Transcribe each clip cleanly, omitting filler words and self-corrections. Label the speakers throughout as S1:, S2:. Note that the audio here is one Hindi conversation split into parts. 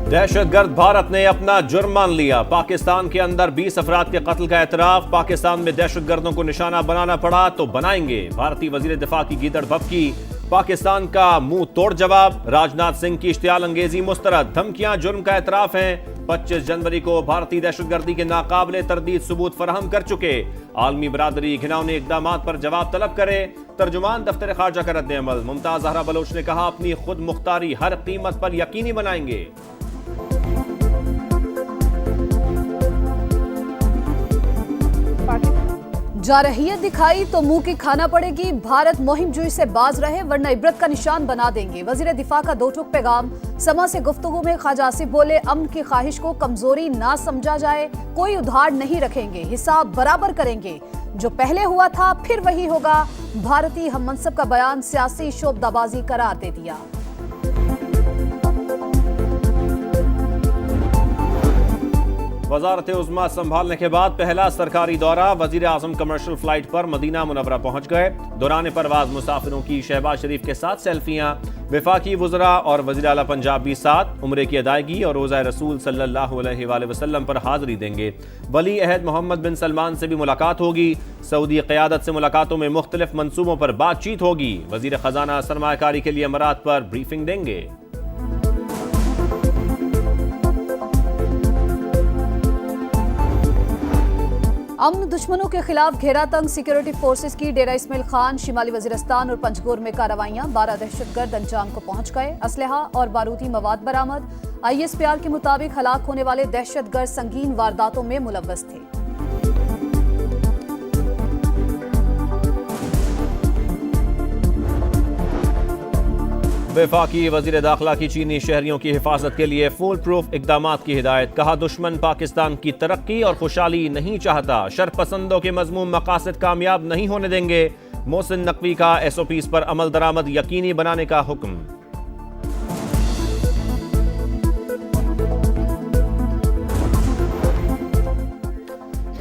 S1: दहशतगर्द भारत ने अपना जुर्म मान लिया। पाकिस्तान के अंदर 20 अफराद के कत्ल का एतराफ। पाकिस्तान में दहशतगर्दों को निशाना बनाना पड़ा तो बनाएंगे। भारतीय वजीर दिफा की गीदड़ भभकी। पाकिस्तान का मुंह तोड़ जवाब। राजनाथ सिंह की इश्तियाल अंगेजी मुस्तरद। धमकियां जुर्म का एतराफ हैं। 25 जनवरी को भारतीय दहशतगर्दी के नाकाबिले तरदीद सबूत फराहम कर चुके। आलमी बरादरी घिनौने इकदामात पर जवाब तलब करे। तर्जुमान दफ्तर खारजा का रद्द अमल। मुमताज जहरा बलोच ने कहा, अपनी खुद मुख्तारी हर कीमत पर यकीनी बनाएंगे।
S2: जारहियत दिखाई तो मुंह की खाना पड़ेगी। भारत मुहिम जुई से बाज रहे वरना इबरत का निशान बना देंगे। वजीर दिफा का दो टूक पैगाम। समा से गुफ्तगू में ख्वाजा आसिफ बोले, अमन की ख्वाहिश को कमजोरी ना समझा जाए। कोई उधार नहीं रखेंगे, हिसाब बराबर करेंगे। जो पहले हुआ था फिर वही होगा। भारतीय हम मनसब का बयान सियासी शोबदाबाजी करार दे दिया।
S1: वजारत उज़्मा संभालने के बाद पहला सरकारी दौरा। वजीर आजम कमर्शियल फ्लाइट पर मदीना मुनव्वरा पहुंच गए। दौरान परवाज मुसाफिरों की शहबाज शरीफ के साथ सेल्फियां। वफाकी वज़रा और वज़ीर आला पंजाब भी साथ। उम्रे की अदायगी और रोज़ा रसूल सल्लल्लाहु अलैहि वसल्लम पर हाजिरी देंगे। वली अहद मोहम्मद बिन सलमान से भी मुलाकात होगी। सऊदी क़यादत से मुलाकातों में मुख्तलिफ मंसूबों पर बातचीत होगी। वज़ीर ख़जाना सरमायाकारी के लिए अमरात पर ब्रीफिंग देंगे।
S2: अमन दुश्मनों के खिलाफ घेरा तंग। सिक्योरिटी फोर्सेस की डेरा इस्माइल खान, शिमाली वजीरिस्तान और पंजगोर में कार्रवाइयां। 12 दहशतगर्द अंजाम को पहुंच गए। असलहा और बारूदी मवाद बरामद। ISPR के मुताबिक हलाक होने वाले दहशतगर्द संगीन वारदातों में मुलव्वस थे।
S1: वफाकी वजीर दाखिला की चीनी शहरियों की हिफाजत के लिए फुल प्रूफ इकदामात की हिदायत। कहा, दुश्मन पाकिस्तान की तरक्की और खुशहाली नहीं चाहता। शरपसंदों के मजमूम मकासद कामयाब नहीं होने देंगे। मोहसिन नकवी का SOPs पर अमल दरामद यकीनी बनाने का हुक्म।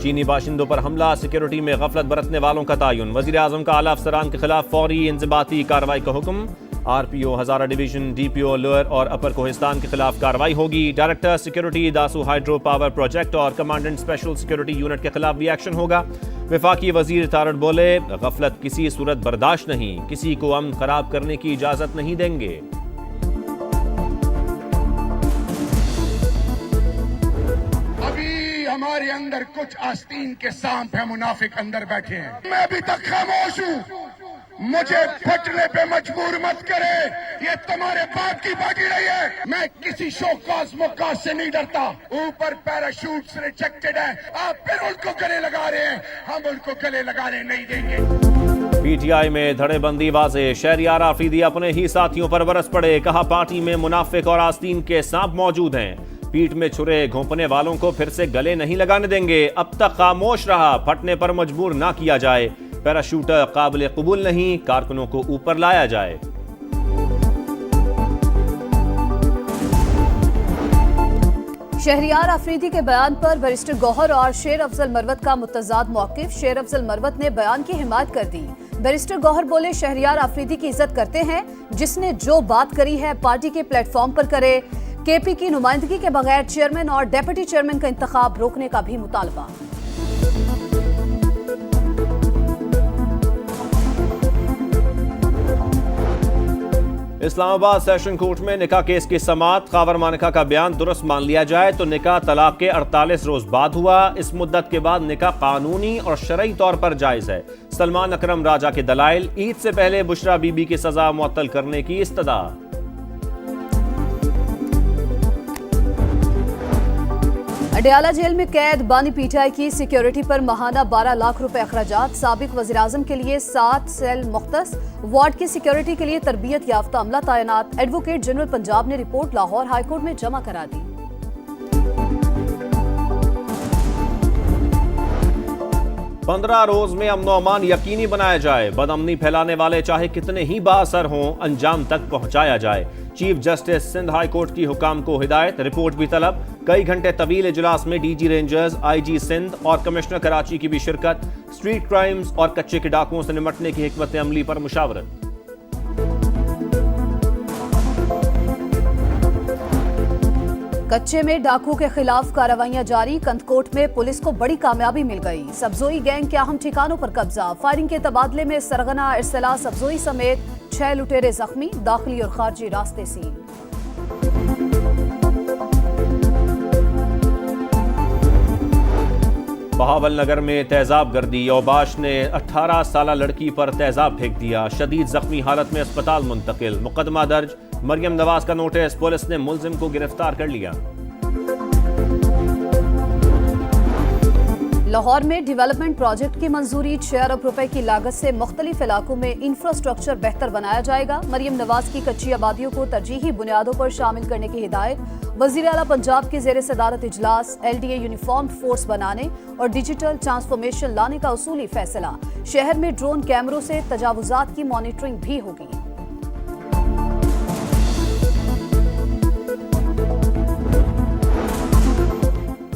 S1: चीनी बाशिंदों पर हमला। सिक्योरिटी में गफलत बरतने वालों का तयन। वजीर आजम का आला अफसरान के खिलाफ फौरी इंजबाती कार्रवाई का हुक्म। RPO हजारा डिवीजन, DPO लोअर और अपर कोहिस्तान के खिलाफ कार्रवाई होगी। Director security Dasu hydro power project और कमांडेंट स्पेशल सिक्योरिटी यूनिट के खिलाफ भी एक्शन होगा। वफाकी वजीर तारड़ बोले, गफलत किसी सूरत बर्दाश्त नहीं। किसी को अमन खराब करने की इजाजत नहीं देंगे।
S3: अभी हमारे अंदर कुछ आस्तीन के सांप है, मुनाफिक अंदर बैठे हैं। मैं अभी तक खामोश हूँ। मुझे फटने पे मजबूर मत करे। ये तुम्हारे बाप की पार्टी रही है। मैं किसी शौकास मुकास से नहीं डरता। ऊपर पैराशूट से रिजेक्टेड है। आप फिर उनको गले लगा रहे हैं। हम उनको गले लगाने नहीं देंगे।
S1: PTI में धड़ेबंदी वाज़े। शहरियार आफरीदी अपने ही साथियों पर बरस पड़े। कहा, पार्टी में मुनाफिक और आस्तीन के सांप मौजूद हैं। पीठ में छुरे घोंपने वालों को फिर से गले नहीं लगाने देंगे। अब तक खामोश रहा, फटने पर मजबूर ना किया जाए। पैराशूटर काबिल कबूल नहीं, कारकुनों को ऊपर लाया जाए।
S2: शहरियार आफरीदी के बयान पर बैरिस्टर गौहर और शेर अफजल मरवत का मुतजाद मौकिफ। शेर अफजल मरवत ने बयान की हिमायत कर दी। बैरिस्टर गौहर बोले, शहरियार आफरीदी की इज्जत करते हैं। जिसने जो बात करी है पार्टी के प्लेटफॉर्म पर करे। KP की नुमाइंदगी के बगैर चेयरमैन और डेप्यूटी चेयरमैन का इंतखाब रोकने का भी मुतालबा।
S1: इस्लामाबाद सेशन कोर्ट में निकाह केस की समाअत। खावर मानिका का बयान दुरुस्त मान लिया जाए तो निकाह तलाक के 48 रोज बाद हुआ। इस मुद्दत के बाद निकाह कानूनी और शरई तौर पर जायज है। सलमान अकरम राजा के दलाइल। ईद से पहले बुशरा बीबी की सजा मुअत्तल करने की इस्तदा।
S2: अडयाला जेल में कैद। बानी PTI की सिक्योरिटी पर माहाना 12 लाख रुपए अखराजात। साबिक वज़ीर आज़म के लिए 7 सेल मुख्तस। वार्ड की सिक्योरिटी के लिए तरबियत याफ्ता अमला तैनात। एडवोकेट जनरल पंजाब ने रिपोर्ट लाहौर हाईकोर्ट में जमा करा दी।
S1: 15 रोज में अमन और अमान यकीनी बनाया जाए। बदअमनी फैलाने वाले चाहे कितने ही बाअसर हों, अंजाम तक पहुंचाया जाए। Chief justice Sindh high court की हुकाम को हिदायत। रिपोर्ट भी तलब। कई घंटे तवील इजलास में DG रेंजर्स, IG सिंध और कमिश्नर कराची की भी शिरकत। स्ट्रीट क्राइम्स और कच्चे के डाकुओं से निपटने की हिकमत अमली पर मुशावरत।
S2: कच्चे में डाकू के खिलाफ कार्रवाइयां जारी। कंदकोट में पुलिस को बड़ी कामयाबी मिल गई। सब्जोई गैंग के अहम ठिकानों पर कब्जा। फायरिंग के तबादले में सरगना, इरसला, सब्जोई समेत 6 लुटेरे जख्मी। दाखिली और खारजी रास्ते सील।
S1: बहावल नगर में तेजाब गर्दी। औबाश ने 18 साला लड़की पर तेजाब फेंक दिया। शदीद जख्मी हालत में अस्पताल मुंतकिल। मुकदमा दर्ज। मरियम नवाज का नोटिस। पुलिस ने मुलजिम को गिरफ्तार कर लिया।
S2: लाहौर में डेवलपमेंट प्रोजेक्ट की मंजूरी। 6 अरब रुपए की लागत से मुख्तलिफ इलाकों में इंफ्रास्ट्रक्चर बेहतर बनाया जाएगा। मरियम नवाज की कच्ची आबादियों को तरजीही बुनियादों पर शामिल करने की हिदायत। वजीर आला पंजाब की जेर सदारत इजलास। LDA यूनिफॉर्म फोर्स बनाने और डिजिटल ट्रांसफॉर्मेशन लाने का उसूली फैसला। शहर में ड्रोन कैमरों से तजावुजात की मॉनिटरिंग भी होगी।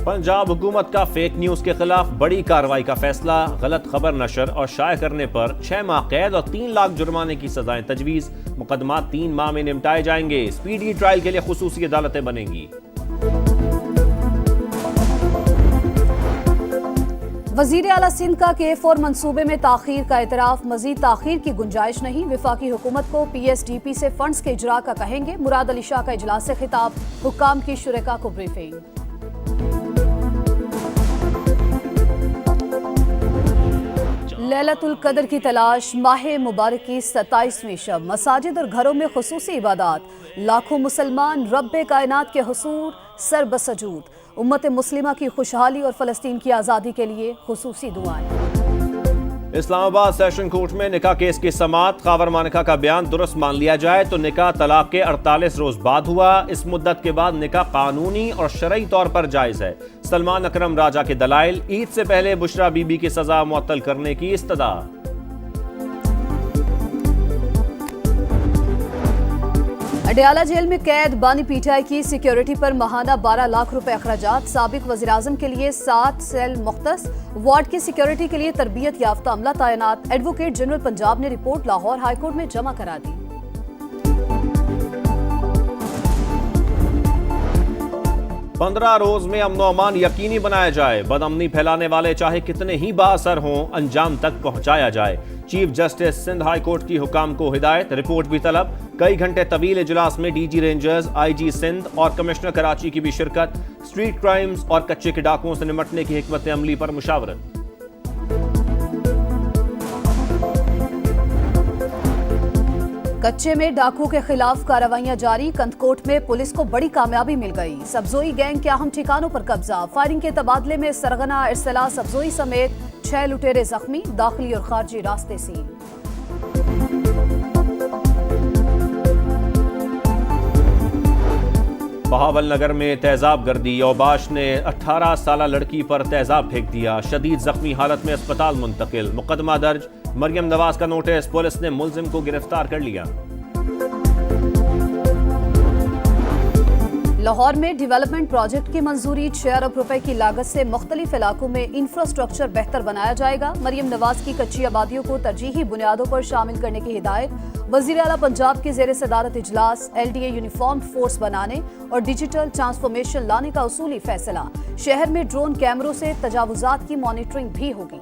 S1: पंजाब हुकूमत का फेक न्यूज के खिलाफ बड़ी कार्रवाई का फैसला। गलत खबर नशर और शाया करने पर 6 माह कैद और 3 लाख जुर्माने की सजाएं तजवीज। मुकदमा 3 माह में निपटाए जाएंगे। स्पीडी ट्रायल के लिए खुसूसी अदालतें बनेंगी।
S2: वजीर आला सिंध का K4 मंसूबे में ताखीर का एतराफ। मजीद ताखीर की गुंजाइश नहीं। विफाकी हुकूमत को PSDP से फंड्स के इजरा का कहेंगे। मुराद अली शाह का इजलास से खिताब। हुक्काम की शुरका को ब्रीफिंग। लैलतुल कदर की तलाश। माह मुबारक की 27वीं शब। मसाजिद और घरों में खुसूसी इबादत। लाखों मुसलमान रब्बे कायनात के हुसूर सर बसजूद। उम्मत मुस्लिमा की खुशहाली और फलस्तीन की आज़ादी के लिए खुसूसी दुआएं।
S1: इस्लामाबाद सेशन कोर्ट में निकाह केस की समाअत। खावर मानिका का बयान दुरुस्त मान लिया जाए तो निकाह तलाक के 48 रोज बाद हुआ। इस मुद्दत के बाद निकाह कानूनी और शरई तौर पर जायज है। सलमान अकरम राजा के दलाइल। ईद से पहले बुशरा बीबी की सजा मुअत्तल करने की इस्तदा।
S2: अडयाला जेल में कैद बानी पीटीआई की सिक्योरिटी पर माहाना 12 लाख रुपए अखराजात। साबिक वज़ीर आज़म के लिए 7 सेल मुख्तस। वार्ड की सिक्योरिटी के लिए तरबियत याफ्ता अमला तैनात। एडवोकेट जनरल पंजाब ने रिपोर्ट लाहौर हाईकोर्ट में जमा करा दी।
S1: पंद्रह रोज में अमन अमान यकीनी बनाया जाए। बदअमनी फैलाने वाले चाहे कितने ही बाअसर हों, अंजाम तक पहुंचाया जाए। Chief justice Sindh high court की हुकाम को हिदायत। रिपोर्ट भी तलब। कई घंटे तवील इजलास में DG रेंजर्स, IG सिंध और कमिश्नर कराची की भी शिरकत। स्ट्रीट क्राइम्स और कच्चे के डाकुओं से निपटने की हिकमत अमली पर मुशावरत।
S2: कच्चे में डाकू के खिलाफ कार्रवाइयां जारी। कंदकोट में पुलिस को बड़ी कामयाबी मिल गई। सब्जोई गैंग के अहम ठिकानों पर कब्जा। फायरिंग के तबादले में सरगना, इरसला, सब्जोई समेत 6 लुटेरे जख्मी। दाखिली और खारजी रास्ते सील।
S1: बहावल नगर में तेजाब गर्दी। औबाश ने 18 साला लड़की पर तेजाब फेंक दिया। शदीद जख्मी हालत में अस्पताल मुंतकिल। मुकदमा दर्ज। मरियम नवाज का नोटिस। पुलिस ने मुलजिम को गिरफ्तार कर लिया।
S2: लाहौर में डेवलपमेंट प्रोजेक्ट की मंजूरी। 6 अरब रुपए की लागत से मुख्तलिफ इलाकों में इंफ्रास्ट्रक्चर बेहतर बनाया जाएगा। मरियम नवाज की कच्ची आबादियों को तरजीही बुनियादों पर शामिल करने की हिदायत। वजीर आला पंजाब की जेर सदारत इजलास। LDA यूनिफॉर्म फोर्स बनाने और डिजिटल ट्रांसफॉर्मेशन लाने का उसूली फैसला। शहर में ड्रोन कैमरों से तजावुजात की मॉनिटरिंग भी होगी।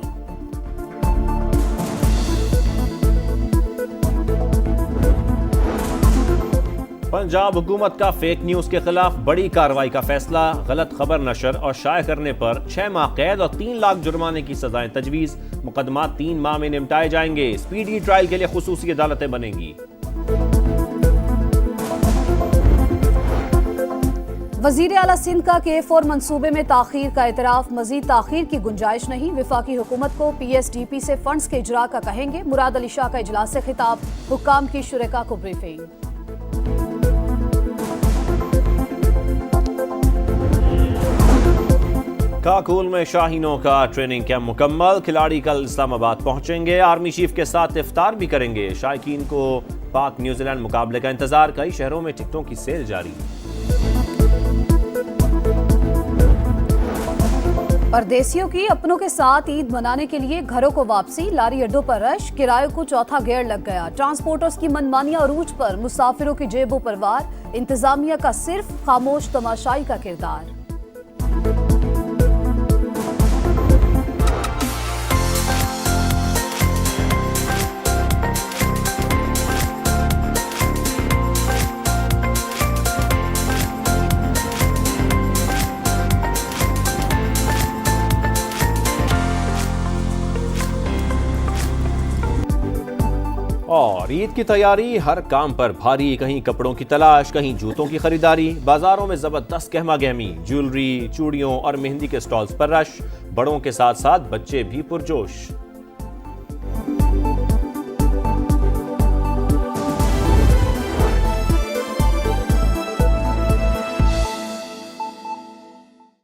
S1: पंजाब हुकूमत का फेक न्यूज के खिलाफ बड़ी कार्रवाई का फैसला। गलत खबर नशर और शाया करने पर 6 माह कैद और 3 लाख जुर्माने की सजाएं तजवीज। मुकदमा 3 माह में निपटाए जाएंगे। स्पीडी ट्रायल के लिए खुसूसी अदालतें बनेंगी।
S2: वजीर आला सिंध का K4 मंसूबे में ताखीर का एतराफ। मजीद ताखीर की गुंजाइश नहीं। विफाकी हुकूमत को PSDP से फंड्स के इजरा का कहेंगे। मुराद अली शाह का इजलास से खिताब। हुक्काम की शुरका को ब्रीफिंग।
S1: काकुल में शाहीनों का ट्रेनिंग कैंप मुकम्मल। खिलाड़ी कल इस्लामाबाद पहुंचेंगे। आर्मी चीफ के साथ इफ्तार भी करेंगे। शायकीन को पाक न्यूजीलैंड मुकाबले का इंतजार। कई शहरों में टिकटों की सेल जारी।
S2: परदेसियों की अपनों के साथ ईद मनाने के लिए घरों को वापसी, लारी अड्डों पर रश, किराए को चौथा गियर लग गया। ट्रांसपोर्टर्स की मनमानियां अरूज पर, मुसाफिरों की जेबों पर वार, इंतजामिया का सिर्फ खामोश तमाशाई का किरदार।
S1: और ईद की तैयारी हर काम पर भारी, कहीं कपड़ों की तलाश, कहीं जूतों की खरीदारी। बाजारों में जबरदस्त गहमा गहमी, ज्वेलरी, चूड़ियों और मेहंदी के स्टॉल्स पर रश। बड़ों के साथ साथ बच्चे भी पुरजोश।